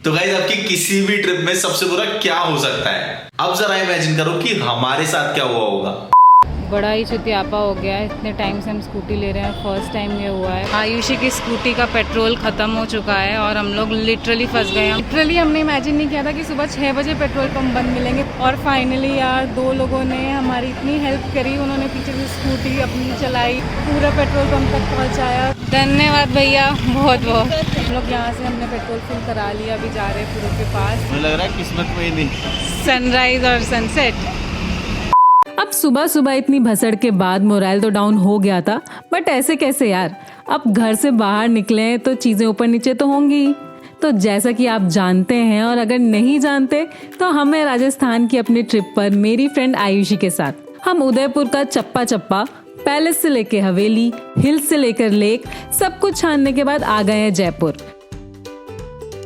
तो गाइस आपकी किसी भी ट्रिप में सबसे बुरा क्या हो सकता है? अब जरा इमेजिन करो कि हमारे साथ क्या हुआ होगा। बड़ा ही चुतियापा हो गया है। इतने टाइम से हम स्कूटी ले रहे हैं, फर्स्ट टाइम ये हुआ है। आयुषी की स्कूटी का पेट्रोल ख़त्म हो चुका है और हम लोग लिटरली फंस गए हैं। लिटरली हमने इमेजिन नहीं किया था कि सुबह 6 बजे पेट्रोल पंप बंद मिलेंगे। और फाइनली यार 2 लोगों ने हमारी इतनी हेल्प करी, उन्होंने पीछे से स्कूटी अपनी चलाई, पूरा पेट्रोल पंप तक पहुँचाया। धन्यवाद भैया, बहुत बहुत। हम लोग यहाँ से हमने पेट्रोल फिल करा लिया, अभी जा रहे हैं पुरुष के पास। मुझे लग रहा है किस्मत में ही नहीं, सनराइज और सनसेट। अब सुबह सुबह इतनी भसड़ के बाद मोरल तो डाउन हो गया था, बट ऐसे कैसे यार। अब घर से बाहर निकले तो चीज़ें ऊपर नीचे तो होंगी। तो जैसा कि आप जानते हैं, और अगर नहीं जानते तो हम हैं राजस्थान की अपनी ट्रिप पर मेरी फ्रेंड आयुषी के साथ। हम उदयपुर का चप्पा चप्पा, पैलेस से लेकर हवेली, हिल्स से लेकर लेक, सब कुछ छानने के बाद आ गए हैं जयपुर।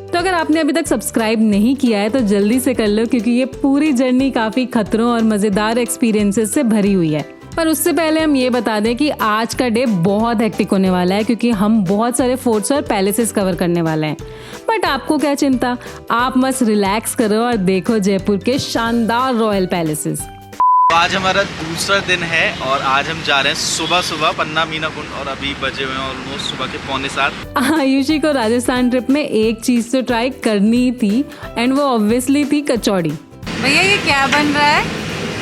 तो अगर आपने अभी तक सब्सक्राइब नहीं किया है तो जल्दी से कर लो, क्योंकि ये पूरी जर्नी काफी खतरों और मजेदार एक्सपीरियंसेस से भरी हुई है। पर उससे पहले हम ये बता दें कि आज का डे बहुत हेक्टिक होने वाला है, क्योंकि हम बहुत सारे फोर्ट्स और पैलेसेस कवर करने वाले हैं। बट आपको क्या चिंता, आप मस्त रिलैक्स करो और देखो जयपुर के शानदार रॉयल पैलेसेस। आज हमारा दूसरा दिन है और आज हम जा रहे हैं सुबह सुबह पन्ना मीना कुंड, और अभी बजे हुए हैं ऑलमोस्ट सुबह के 6:45। आयुषी को राजस्थान ट्रिप में एक चीज तो ट्राई करनी ही थी, एंड वो ऑब्वियसली थी कचौड़ी। भैया ये क्या बन रहा है?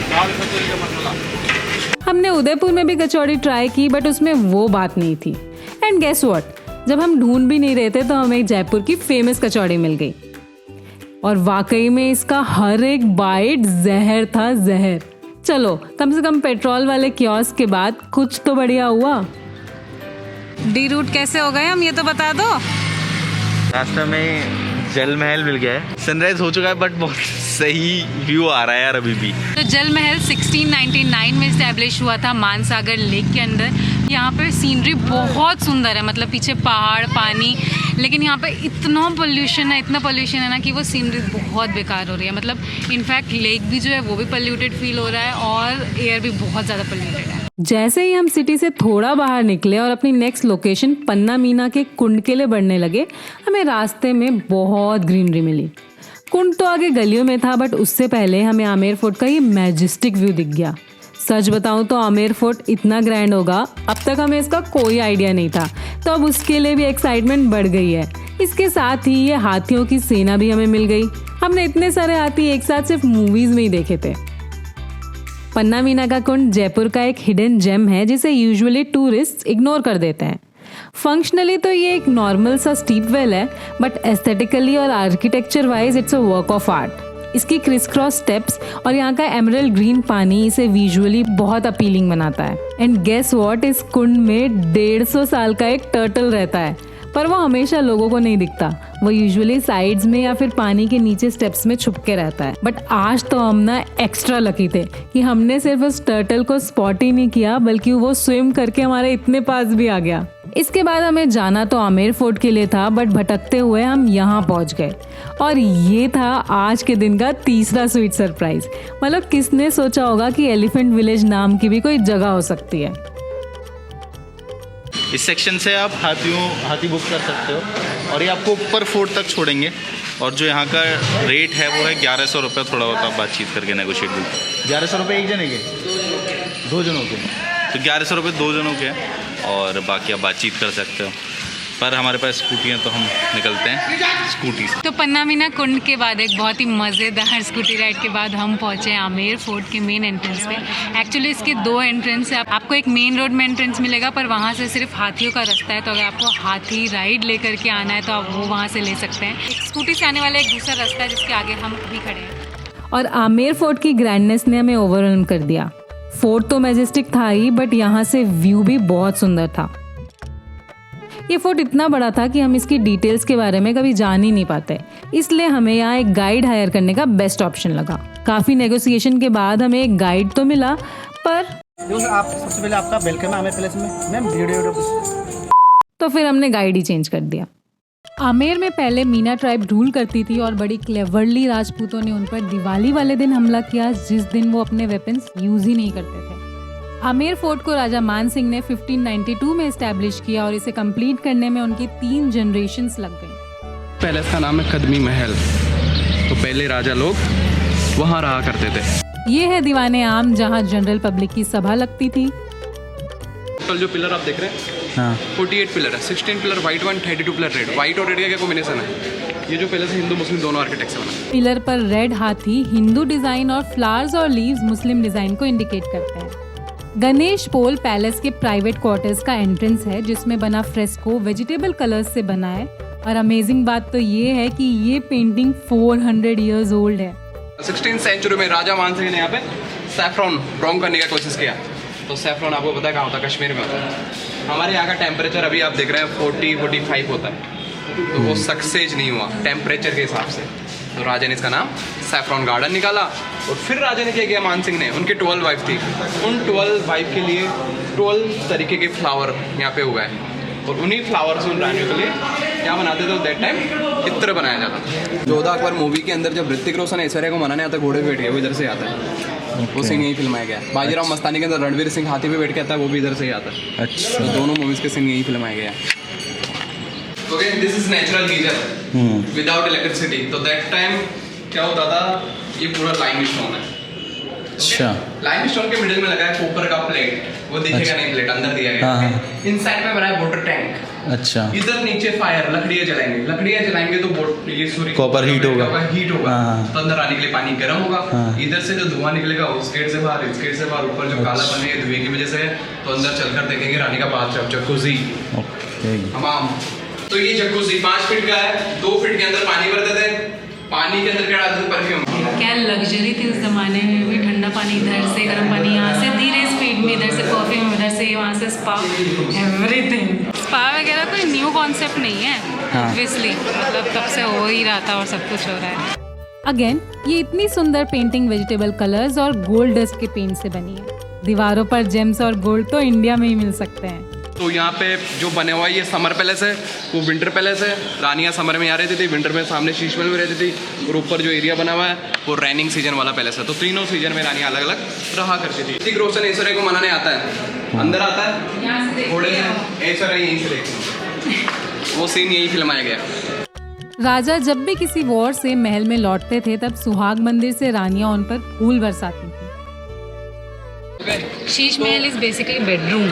दाल कचौड़ी का मसाला। हमने उदयपुर में भी कचौड़ी ट्राई की, बट उसमें वो बात नहीं थी। एंड गेस व्हाट, जब हम ढूंढ भी नहीं रहे थे तो हमें जयपुर की फेमस कचौड़ी मिल गई। और वाकई में इसका हर एक बाइट जहर था, जहर। चलो कम से कम पेट्रोल वाले कियोस्क के बाद कुछ तो बढ़िया हुआ। डी रूट कैसे हो गए हम, ये तो बता दो। रास्ते में जल महल मिल गया है, सनराइज हो चुका है, बट बहुत सही व्यू आ रहा है यार अभी भी। तो जल महल 1699 में इस्टेब्लिश हुआ था मानसागर लेक के अंदर। यहाँ पे सीनरी बहुत सुंदर है, मतलब पीछे पहाड़, पानी, लेकिन यहाँ पे इतना पोल्यूशन है ना कि वो सीनरी बहुत बेकार हो रही है। मतलब इनफैक्ट लेक भी जो है वो भी पोल्यूटेड फील हो रहा है और एयर भी बहुत ज़्यादा पोल्यूटेड है। जैसे ही हम सिटी से थोड़ा बाहर निकले और अपनी नेक्स्ट लोकेशन पन्ना मीना के कुंड के लिए बढ़ने लगे, हमें रास्ते में बहुत ग्रीनरी मिली। कुंड तो आगे गलियों में था, बट उससे पहले हमें आमेर फोर्ट का ये मैजेस्टिक व्यू दिख गया। सच बताऊं तो आमेर फोर्ट इतना ग्रैंड होगा, अब तक हमें इसका कोई आइडिया नहीं था, तो अब उसके लिए भी एक्साइटमेंट बढ़ गई है। इसके साथ ही ये हाथियों की सेना भी हमें मिल गई। हमने इतने सारे हाथी एक साथ सिर्फ मूवीज में ही देखे थे। पन्ना मीना का कुंड जयपुर का एक हिडन जेम है, जिसे यूजुअली टूरिस्ट इग्नोर कर देते हैं। फंक्शनली तो ये एक नॉर्मल सा स्टीप वेल है, बट एस्थेटिकली और architecture wise it's a work of art. इसकी क्रिस क्रॉस स्टेप्स और यहाँ का एमरल्ड ग्रीन पानी इसे विजुअली बहुत अपीलिंग बनाता है। एंड गेस व्हाट, इस कुंड में 150 साल का एक टर्टल रहता है, पर वो हमेशा लोगों को नहीं दिखता। वो यूजुअली साइड्स में या फिर पानी के नीचे स्टेप्स में छुप के रहता है। बट आज तो हम ना एक्स्ट्रा लकी थे कि हमने सिर्फ उस टर्टल को स्पॉट ही नहीं किया, बल्कि वो स्विम करके हमारे इतने पास भी आ गया। इसके बाद हमें जाना तो आमेर फोर्ट के लिए था, बट भटकते हुए हम यहाँ पहुँच गए। और ये था आज के दिन का तीसरा स्वीट सरप्राइज। मतलब किसने सोचा होगा कि एलिफेंट विलेज नाम की भी कोई जगह हो सकती है। इस सेक्शन से आप हाथी बुक कर सकते हो, और ये आपको ऊपर फोर्ट तक छोड़ेंगे। और जो यहाँ का रेट है वो है 1100 रुपये। थोड़ा बहुत आप बातचीत करके नेगोशिएट भी। 1100 रुपये एक जने के, 2 जनों के, तो 1100 रुपये 2 जनों के, और बाकी आप बातचीत कर सकते हो। पर हमारे पास स्कूटी है तो हम निकलते हैं स्कूटी से। तो पन्ना मीना कुंड के बाद एक बहुत ही मज़ेदार स्कूटी राइड के बाद हम पहुंचे आमेर फोर्ट के मेन एंट्रेंस पे। एक्चुअली इसके 2 एंट्रेंस है। आपको एक मेन रोड में एंट्रेंस मिलेगा, पर वहाँ से सिर्फ हाथियों का रास्ता है, तो अगर आपको हाथी राइड लेकर के आना है तो आप वो वहाँ से ले सकते हैं। एक स्कूटी से आने वाला एक दूसरा रास्ता है जिसके आगे हम अभी खड़े हैं। और आमेर फोर्ट की ग्रैंडनेस ने हमें ओवरवेल्म कर दिया। फोर्ट तो मैजेस्टिक था ही, बट यहाँ से व्यू भी बहुत सुंदर था। ये फोर्ट इतना बड़ा था कि हम इसकी डिटेल्स के बारे में कभी जान ही नहीं पाते, इसलिए हमें यहाँ एक गाइड हायर करने का बेस्ट ऑप्शन लगा। काफ़ी नेगोशिएशन के बाद हमें एक गाइड तो मिला, पर आप सबसे पहले आपका वेलकम है आमेर पैलेस में। मैम वीडियो तो फिर हमने गाइड ही चेंज कर दिया। आमेर में पहले मीना ट्राइब रूल करती थी और बड़ी क्लेवरली राजपूतों ने उन पर दिवाली वाले दिन हमला किया, जिस दिन वो अपने वेपन्स यूज ही नहीं करते थे। आमेर फोर्ट को राजा मान सिंह ने 1592 में इस्टेब्लिश किया और इसे कंप्लीट करने में उनकी 3 जनरेशन्स लग गई। पैलेस का नाम है कदमी महल। तो पहले राजा लोग वहाँ रहा करते थे। ये है दीवाने आम, जहाँ जनरल पब्लिक की सभा लगती थी। टोटल जो पिलर आप देख रहे हैं, हाँ 48 पिलर है, 16 pillar white one, 32 pillar red. White और रेड का क्या कॉम्बिनेशन है। ये जो पैलेस है हिंदू मुस्लिम दोनों आर्किटेक्ट से बना है। पिलर पर रेड हाथी हिंदू डिजाइन और फ्लावर्स और लीव्स मुस्लिम डिजाइन को इंडिकेट करते हैं। गणेश पोल पैलेस के प्राइवेट क्वार्टर्स का एंट्रेंस है, जिसमें बना फ्रेस्को वेजिटेबल कलर्स से बना है। और अमेजिंग बात तो ये है कि ये पेंटिंग 400 इयर्स ओल्ड है। 16th सेंचुरी में राजा मानसिंह ने यहाँ पे सैफ्रॉन ब्राउन करने का कोशिश किया। तो सैफ्रॉन आपको पता है कहाँ होता है, कश्मीर में होता है। हमारे यहाँ का टेम्परेचर अभी आप देख रहे हैं 40-45 होता है, तो वो सक्सेस नहीं हुआ टेम्परेचर के हिसाब से। तो राजा ने इसका नाम सैफ्रॉन गार्डन निकाला। और फिर राजा ने क्या किया, मानसिंह ने, उनकी 12 वाइफ थी, उन 12 वाइफ के लिए 12 तरीके के फ्लावर यहाँ पे उगाए। और उन्हीं फ्लावर से उन रानियों के लिए क्या बनाते थे दैट टाइम, इत्र बनाया जाता था। जोधा अकबर मूवी के अंदर जब ऋतिक रोशन ऐश्वर्या को मनाने आता है घोड़े पे बैठ गया, वो इधर से आता है। वो सीन यही फिल्माया गया। बाजीराव मस्तानी के अंदर रणवीर सिंह हाथी पे बैठ के आता है, वो भी इधर से ही आता है। अच्छा। तो दोनों मूवीज के सीन यही फिल्माया गया। Okay, this is natural geyser without electricity. तो दैट टाइम क्या होता था, ये पूरा लाइम स्टोन है। अच्छा। लाइम स्टोन के मिडिल में लगा है कॉपर का प्लेट, वो दिखेगा नहीं, प्लेट अंदर दिया गया है। इनसाइड में बना है वाटर टैंक। अच्छा। इधर नीचे फायर, लकड़ियाँ जलाएंगे तो ये सूर्य कॉपर हीट होगा। तो अंदर आने के लिए पानी गर्म होगा। इधर से जो धुआं निकलेगा उस गेट से बाहर, इस गेट से बाहर, ऊपर जो काला बने धुएं की वजह से, तो अंदर चलकर देखेंगे रानी का बाथटब, जकूजी, हमाम। तो ये जकूजी 5 फीट का है, 2 फीट के अंदर पानी भरते थे। पानी के अंदर क्या डालते थे, परफ्यूम। क्या लग्जरी थी उस जमाने में भी, ठंडा पानी इधर से, गर्म पानी यहाँ से, धीरे स्पीड में, इधर से परफ्यूम, इधर से वहाँ से स्पा, एवरीथिंग। स्पा वगैरह कोई न्यू कॉन्सेप्ट नहीं है, ऑब्वियसली, मतलब तब से हो ही रहा था और सब कुछ हो रहा है। अगेन ये इतनी सुंदर पेंटिंग वेजिटेबल कलर्स और गोल्ड डस्ट के पेंट से बनी है। दीवारों पर जेम्स और गोल्ड तो इंडिया में ही मिल सकते हैं। तो यहाँ पे जो बने हुआ है ये समर पैलेस है, वो विंटर पैलेस है। रानियाँ समर में यहाँ रहती थी, विंटर में सामने शीश महल में रहती थी। और ऊपर जो एरिया बना हुआ है वो रेनिंग सीजन वाला पैलेस है। तो तीनों सीजन में रानियाँ अलग अलग रहा करती थी। ऋतिक रोशन ऐश्वर्या को मनाने आता है, अंदर आता है घोड़े से, ऐश्वर्या यहीं से देखते, वो सीन यही फिल्माया गया। राजा जब भी किसी वॉर से महल में लौटते थे, तब सुहाग मंदिर से रानियां उन पर फूल बरसाती थी। Sheesh Mahal is basically bedroom.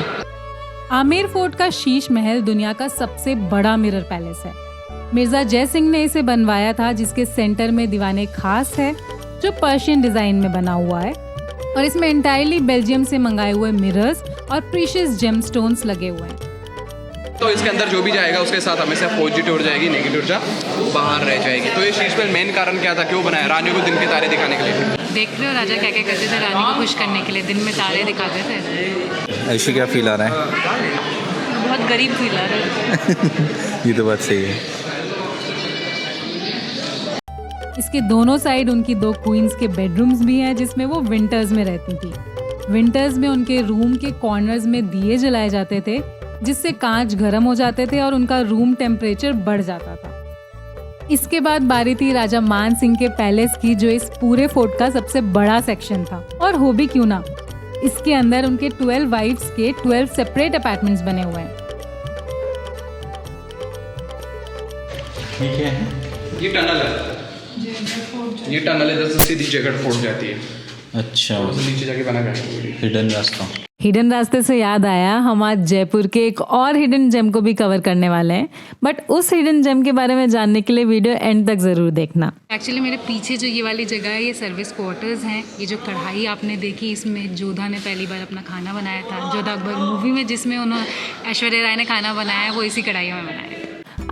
Amer fort का शीश महल दुनिया का सबसे बड़ा मिरर पैलेस है। मिर्जा जय सिंह ने इसे बनवाया था, जिसके सेंटर में दीवाने खास है, जो पर्शियन डिजाइन में बना हुआ है। और इसमें एंटायरली बेल्जियम से मंगाए हुए मिरर्स और प्रीशियस जेमस्टोन्स लगे हुए हैं। तो इसके अंदर जो भी जाएगा उसके साथ हमेशा पॉजिटिव उड़ जाएगी, नेगेटिव ऊर्जा बाहर रह जाएगी। तो ये शीश महल मेन कारण क्या था, क्यों बनाया, रानियों को दिन के तारे दिखाने के लिए। देख रहे हो राजा क्या क्या करते थे रानी को खुश करने के लिए, दिन में तारे दिखाते थे। ऐसे क्या फील आ रहा है? बहुत गरीब फील आ रहा है। ये तो बात सही है। इसके दोनों साइड उनकी 2 क्वींस के बेडरूम्स भी हैं, जिसमें वो विंटर्स में रहती थी। विंटर्स में उनके रूम के कॉर्नर्स में दिए जलाए जाते थे, जिससे कांच गर्म हो जाते थे और उनका रूम टेम्परेचर बढ़ जाता था। इसके बाद बारी थी राजा मान सिंह के पैलेस की, जो इस पूरे फोर्ट का सबसे बड़ा सेक्शन था। और हो भी क्यों ना, इसके अंदर उनके 12 वाइफ्स के 12 सेपरेट अपार्टमेंट्स बने हुए हैं। ये क्या है? ये टनल है, ये टनल इधर से सीधी जयगढ़ फोर्ट जाती है। अच्छा। नीचे जाके बना गया हिडन रास्ता। हिडन रास्ते से याद आया, हम आज जयपुर के एक और हिडन जेम को भी कवर करने वाले हैं। बट उस हिडन जेम के बारे में जानने के लिए वीडियो एंड तक जरूर देखना। एक्चुअली मेरे पीछे जो ये वाली जगह है, ये सर्विस क्वार्टर्स हैं। ये जो कढ़ाई आपने देखी, इसमें जोधा ने पहली बार अपना खाना बनाया था। जोधा अकबर मूवी में जिसमें उन्होंने ऐश्वर्या राय ने खाना बनाया है, वो इसी कढ़ाई में बनाया है।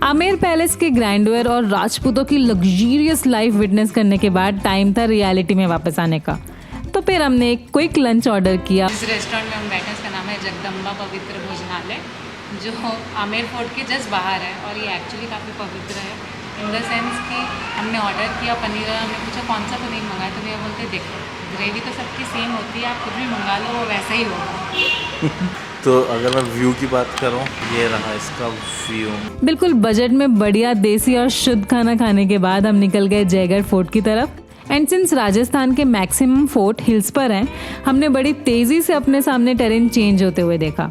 आमेर पैलेस के ग्रैंडवेयर और राजपूतों की लग्जरियस लाइफ विटनेस करने के बाद टाइम था रियलिटी में वापस आने का। तो फिर हमने एक क्विक लंच ऑर्डर किया। इस रेस्टोरेंट में हम बैठे, इसका नाम है जगदम्बा पवित्र भोजनालय, जो आमेर फोर्ट के जस्ट बाहर है। और ये एक्चुअली काफ़ी पवित्र है इन द सेंस कि हमने ऑर्डर किया पनीर, हमने पूछा कौन सा पनीर मंगाया, तो भैया बोलते देखो ग्रेवी तो सबकी सेम होती है, आप कुछ भी मंगा लो वो वैसा ही होगा। तो अगर मैं व्यू की बात करूं, ये रहा इसका व्यू। बिल्कुल बजट में बढ़िया देसी और शुद्ध खाना खाने के बाद हम निकल गए जयगढ़ फोर्ट की तरफ। एंड सिंस राजस्थान के मैक्सिमम फोर्ट हिल्स पर हैं, हमने बड़ी तेजी से अपने सामने टेरेन चेंज होते हुए देखा।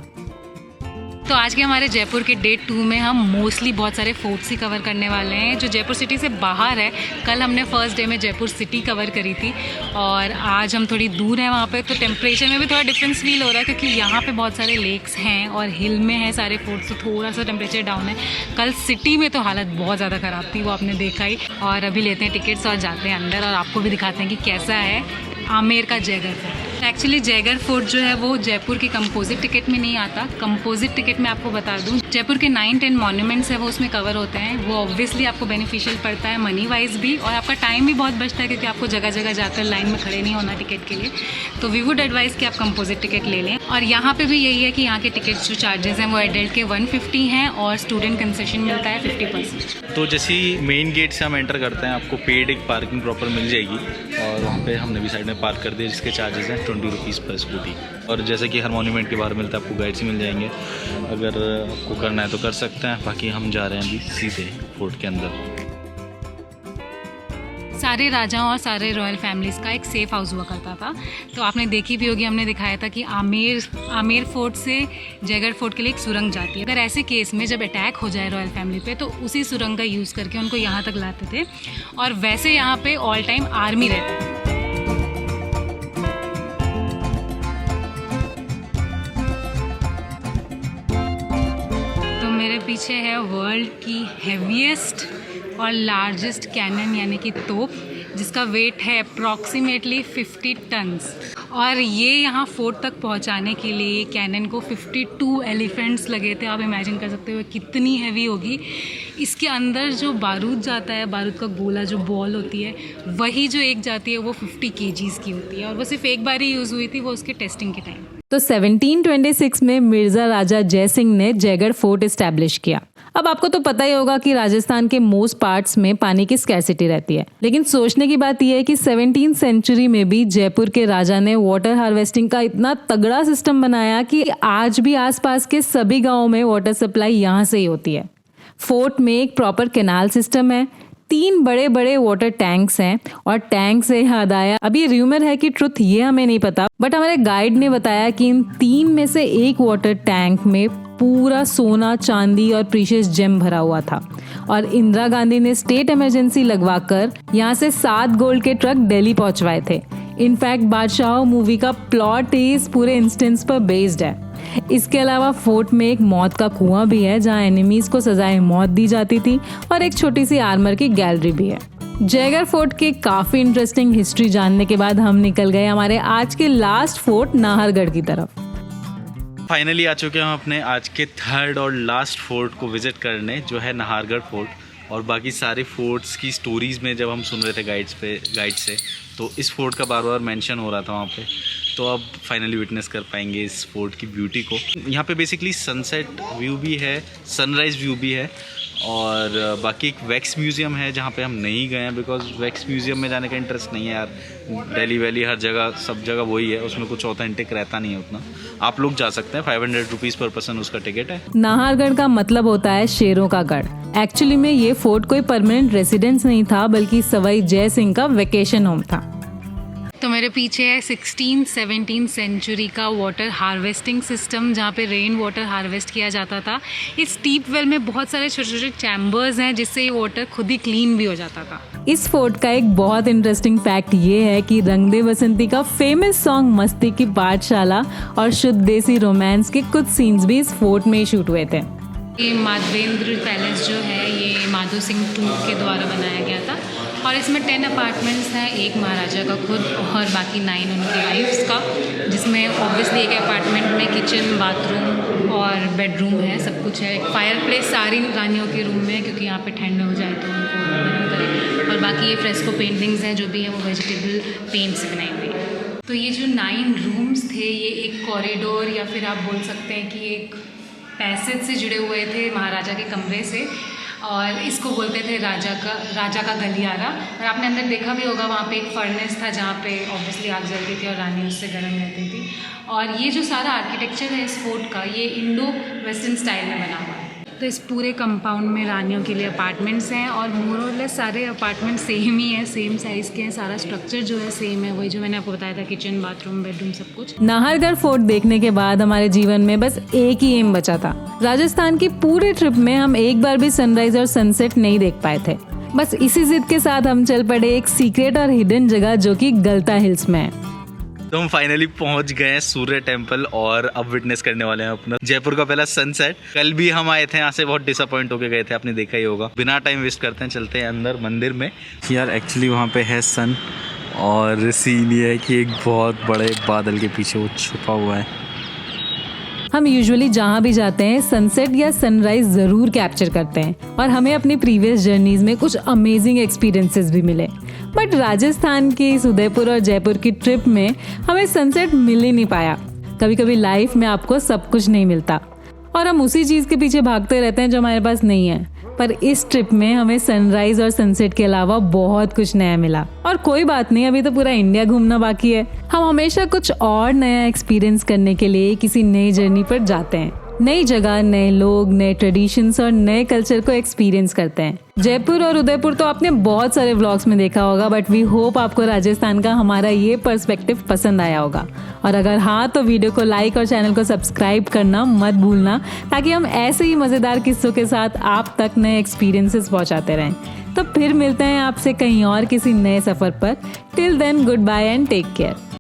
तो आज के हमारे जयपुर के डे 2 में हम मोस्टली बहुत सारे फोर्ट्स ही कवर करने वाले हैं जो जयपुर सिटी से बाहर है। कल हमने फर्स्ट डे में जयपुर सिटी कवर करी थी और आज हम थोड़ी दूर हैं वहाँ पे, तो टेम्परेचर में भी थोड़ा डिफरेंस फील हो रहा है क्योंकि यहाँ पे बहुत सारे लेक्स हैं और हिल में है सारे फोर्ट्स, तो थोड़ा सा टेम्परेचर डाउन है। कल सिटी में तो हालत बहुत ज़्यादा ख़राब थी, वो आपने देखा ही। और अभी लेते हैं टिकट्स और जाते हैं अंदर और आपको भी दिखाते हैं कि कैसा है आमेर का Jaigarh fort. Actually Jaigarh fort जो है वो जयपुर की कंपोजिट टिकट में नहीं आता। कंपोजिट टिकट में आपको बता दूं, जयपुर के 9-10 मॉन्यूमेंट्स है वो उसमें कवर होते हैं। वो ऑब्वियसली आपको बेनिफिशियल पड़ता है मनी वाइज भी, और आपका टाइम भी बहुत बचता है क्योंकि आपको जगह जगह जाकर लाइन में खड़े नहीं होना टिकट के लिए। तो वी वुड एडवाइस कि आप कंपोजिट टिकट ले लें। और यहाँ पे भी यही है कि यहाँ के टिकट्स जो चार्जेस हैं वो एडल्ट के 150 हैं और स्टूडेंट कंसेशन मिलता है 50%। तो जैसे ही मेन गेट से हम एंटर करते हैं आपको पेड एक पार्किंग प्रॉपर मिल जाएगी और वहाँ पे हमने भी साइड में पार्क कर दिया, जिसके चार्जेस हैं 20 रुपीज़ पर स्कूटी। और जैसे कि हर मॉन्यूमेंट के बाहर मिलता है आपको गाइड्स मिल जाएंगे, अगर आपको करना है तो कर सकते हैं। बाकी हम जा रहे हैं अभी सीधे फोर्ट के अंदर। सारे राजाओं और सारे रॉयल फैमिलीज़ का एक सेफ हाउस हुआ करता था। तो आपने देखी भी होगी, हमने दिखाया था कि आमेर फोर्ट से जयगढ़ फोर्ट के लिए एक सुरंग जाती है। अगर ऐसे केस में जब अटैक हो जाए रॉयल फैमिली पे तो उसी सुरंग का यूज़ करके उनको यहाँ तक लाते थे। और वैसे यहाँ पे ऑल टाइम आर्मी रहती है। तो मेरे पीछे है वर्ल्ड की हेवीएस्ट और लार्जेस्ट कैनन यानी कि तोप, जिसका वेट है अप्रॉक्सीमेटली 50 टन्स। और ये यहाँ फोर्ट तक पहुँचाने के लिए कैनन को 52 एलिफेंट्स लगे थे। आप इमेजिन कर सकते हो कितनी हैवी होगी। इसके अंदर जो बारूद जाता है, बारूद का गोला जो बॉल होती है, वही जो एक जाती है वो 50 kgs की होती है और वो सिर्फ एक बार ही यूज़ हुई थी, वो उसके टेस्टिंग के टाइम। तो 1726 में मिर्ज़ा राजा जय सिंह ने जयगढ़ फोर्ट इस्टेब्लिश किया। अब आपको तो पता ही होगा कि राजस्थान के मोस्ट पार्ट्स में पानी की स्कैरसिटी रहती है, लेकिन सोचने की बात यह है कि 17th सेंचुरी में भी जयपुर के राजा ने वाटर हार्वेस्टिंग का इतना तगड़ा सिस्टम बनाया कि आज भी आसपास के सभी गाँवों में वाटर सप्लाई यहाँ से ही होती है। फोर्ट में एक प्रॉपर कैनाल सिस्टम है, 3 बड़े बड़े वाटर टैंक्स हैं। और टैंक से याद आया, अभी र्यूमर है कि ट्रुथ ये हमें नहीं पता, बट हमारे गाइड ने बताया कि इन 3 में से एक वाटर टैंक में पूरा सोना, चांदी और प्रीशियस जेम भरा हुआ था। और इंदिरा गांधी ने स्टेट इमरजेंसी लगवाकर यहाँ से 7 गोल्ड के ट्रक दिल्ली पहुंचवाए थे। इनफैक्ट बादशाह मूवी का प्लॉट इस पूरे इंस्टेंस पर बेस्ड है। इसके अलावा फोर्ट में एक मौत का कुआं भी है जहां एनिमीज को सजाए मौत दी जाती थी, और एक छोटी सी आर्मर की गैलरी भी है। जयगढ़ फोर्ट के काफी इंटरेस्टिंग हिस्ट्री जानने के बाद हम निकल गए हमारे आज के लास्ट फोर्ट नाहरगढ़ की तरफ। फाइनली आ चुके हैं हम अपने आज के 3rd और लास्ट फोर्ट को विजिट करने, जो है नाहरगढ़ फोर्ट। और बाकी सारे फोर्ट्स की स्टोरीज़ में जब हम सुन रहे थे गाइड से, तो इस फोर्ट का बार बार मेंशन हो रहा था वहाँ पे। तो अब फाइनली विटनेस कर पाएंगे इस फोर्ट की ब्यूटी को। यहाँ पे बेसिकली सनसेट व्यू भी है, सनराइज़ व्यू भी है, और बाकी एक वैक्स म्यूज़ियम है जहाँ पे हम नहीं गए हैं बिकॉज वैक्स म्यूज़ियम में जाने का इंटरेस्ट नहीं है यार। दिल्ली वैली हर जगह सब जगह वही है, उसमें कुछ ऑथेंटिक रहता नहीं है उतना। आप लोग जा सकते हैं, 500 रुपीज़ पर पर्सन उसका टिकट है। नाहरगढ़ का मतलब होता है शेरों का गढ़। एक्चुअली में ये फोर्ट कोई परमानेंट रेसिडेंस नहीं था, बल्कि सवाई जय सिंह का वेकेशन होम था। तो मेरे पीछे है 16-17 सेंचुरी का वाटर हार्वेस्टिंग सिस्टम, जहाँ पे रेन वाटर हार्वेस्ट किया जाता था। इस डीप वेल में बहुत सारे छोटे छोटे चैम्बर्स हैं जिससे ये वाटर खुद ही क्लीन भी हो जाता था। इस फोर्ट का एक बहुत इंटरेस्टिंग फैक्ट ये है कि रंग दे बसंती का फेमस सॉन्ग मस्ती की पाठशाला और शुद्ध देसी रोमांस के कुछ सीन्स भी इस फोर्ट में शूट हुए थे। ये माधवेंद्र पैलेस जो है ये माधो सिंह II के द्वारा बनाया गया था और इसमें 10 अपार्टमेंट्स हैं, एक महाराजा का खुद और बाकी 9 उनकी वाइफ्स का, जिसमें ऑब्वियसली एक अपार्टमेंट में किचन, बाथरूम और बेडरूम है, सब कुछ है। एक फायर प्लेस सारी रानियों के रूम में, क्योंकि यहाँ पे ठंड हो जाए तो उनको गर्म करें। और बाकी ये फ्रेस्को पेंटिंग्स हैं जो भी है वो वेजिटेबल पेंट से बनाई हुई है। तो ये जो 9 रूम्स थे ये एक कॉरिडोर या फिर आप बोल सकते हैं कि एक पैसेज से जुड़े हुए थे महाराजा के कमरे से, और इसको बोलते थे राजा का गलियारा। और आपने अंदर देखा भी होगा वहाँ पे एक फर्नेस था जहाँ पे ऑब्वियसली आग जलती थी और रानी उससे गर्म रहती थी। और ये जो सारा आर्किटेक्चर है इस फोर्ट का, ये इंडो वेस्टर्न स्टाइल में बना हुआ है। तो इस पूरे कंपाउंड में रानियों के लिए अपार्टमेंट्स हैं और मोर और लेस सारे अपार्टमेंट सेम ही है, सेम साइज़ के हैं, सारा स्ट्रक्चर जो है सेम है, वही जो मैंने आपको बताया था, किचन, बाथरूम, बेडरूम, सब कुछ। नाहरगढ़ फोर्ट देखने के बाद हमारे जीवन में बस एक ही एम बचा था। राजस्थान की पूरे ट्रिप में हम एक बार भी सनराइज और सनसेट नहीं देख पाए थे। बस इसी जिद के साथ हम चल पड़े एक सीक्रेट और हिडन जगह जो कि गलता हिल्स में है। तो हम फाइनली पहुंच गए हैं सूर्य टेम्पल और अब विटनेस करने वाले हैं अपना जयपुर का पहला सनसेट। कल भी हम आए थे यहाँ से, बहुत डिसअपॉइंट होके गए थे, आपने देखा ही होगा। बिना टाइम वेस्ट करते हैं, चलते हैं अंदर मंदिर में। यार एक्चुअली वहाँ पे है सन और सीन ये है कि एक बहुत बड़े बादल के पीछे वो छुपा हुआ है। हम यूजुअली जहाँ भी जाते हैं सनसेट या सनराइज जरूर कैप्चर करते हैं और हमें अपनी प्रीवियस जर्नीज में कुछ अमेजिंग एक्सपीरियंसेस भी मिले। बट राजस्थान की इस उदयपुर और जयपुर की ट्रिप में हमें सनसेट मिल ही नहीं पाया। कभी कभी लाइफ में आपको सब कुछ नहीं मिलता और हम उसी चीज़ के पीछे भागते रहते हैं जो हमारे पास नहीं है। पर इस ट्रिप में हमें सनराइज और सनसेट के अलावा बहुत कुछ नया मिला। और कोई बात नहीं, अभी तो पूरा इंडिया घूमना बाकी है। हम हमेशा कुछ और नया एक्सपीरियंस करने के लिए किसी नई जर्नी पर जाते हैं। नई जगह, नए लोग, नए ट्रेडिशंस और नए कल्चर को एक्सपीरियंस करते हैं। जयपुर और उदयपुर तो आपने बहुत सारे व्लॉग्स में देखा होगा, बट वी होप आपको राजस्थान का हमारा ये पर्सपेक्टिव पसंद आया होगा। और अगर हाँ तो वीडियो को लाइक और चैनल को सब्सक्राइब करना मत भूलना, ताकि हम ऐसे ही मज़ेदार किस्सों के साथ आप तक नए एक्सपीरियंसेस पहुंचाते रहें। तो फिर मिलते हैं आपसे कहीं और किसी नए सफ़र पर। Till then goodbye and take care.